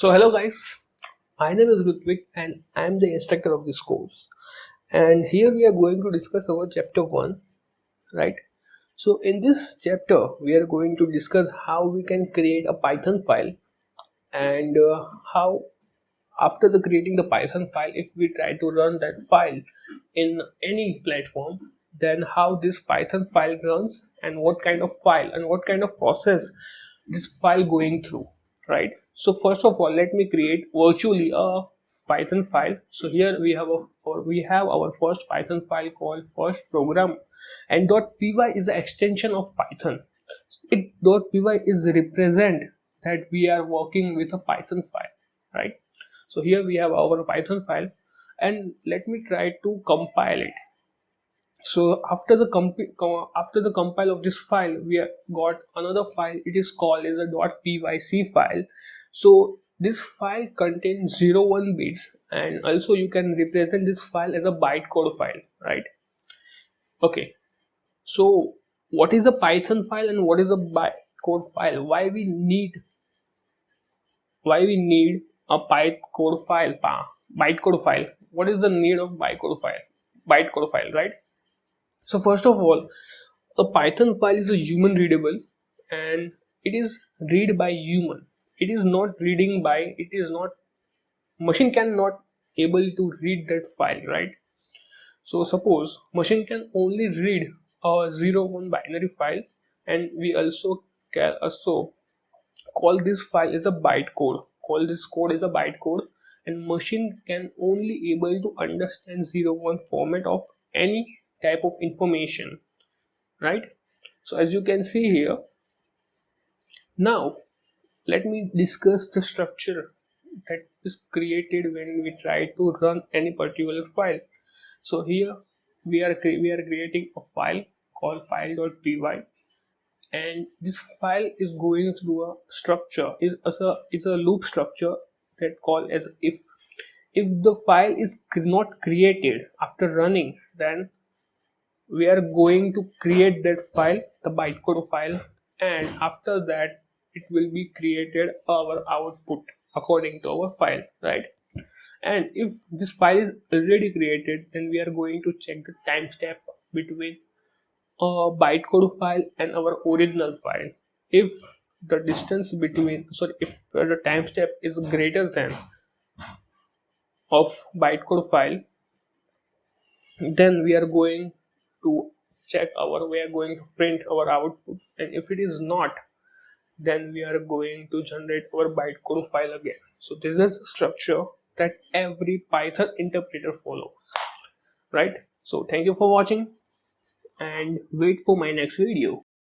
So hello guys, my name is Rutvik and I am the instructor of this course. And here we are going to discuss our chapter 1, right? So in this chapter we are going to discuss how we can create a Python file and how after the creating the Python file, if we try to run that file in any platform, then how this Python file runs and what kind of file and what kind of process this file going through, right? So first of all, let me create virtually a Python file. So here we have our first Python file called first program, and .py is the extension of Python. .py is represent that we are working with a Python file, right? So here we have our Python file, and let me try to compile it. So after the compile of this file, we have got another file. It is called as a .pyc file. So this file contains 01 bits, and also you can represent this file as a bytecode file, right? Okay, so what is a Python file and what is a bytecode file? Why we need a bytecode file? Bytecode file. What is the need of bytecode file? Bytecode file, right? So first of all, a Python file is a human readable, and it is read by human. It is not reading by. It is not machine cannot able to read that file, right? So suppose machine can only read a 01 binary file, and we also can also call this file as a bytecode. Call this code as a bytecode, and machine can only able to understand 01 format of any type of information, right? So as you can see here, now let me discuss the structure that is created when we try to run any particular file. So here we are creating a file called file.py, and this file is going through a structure is a loop structure that called as if the file is not created after running, then we are going to create that file, the bytecode file, and after that it will be created our output according to our file, right? And if this file is already created, then we are going to check the timestamp between a bytecode file and our original file. If the distance between, sorry, if the timestamp is greater than of bytecode file, then we are going to we are going to print our output, and if it is not, then we are going to generate our bytecode file again. So this is the structure that every Python interpreter follows, right? So thank you for watching and wait for my next video.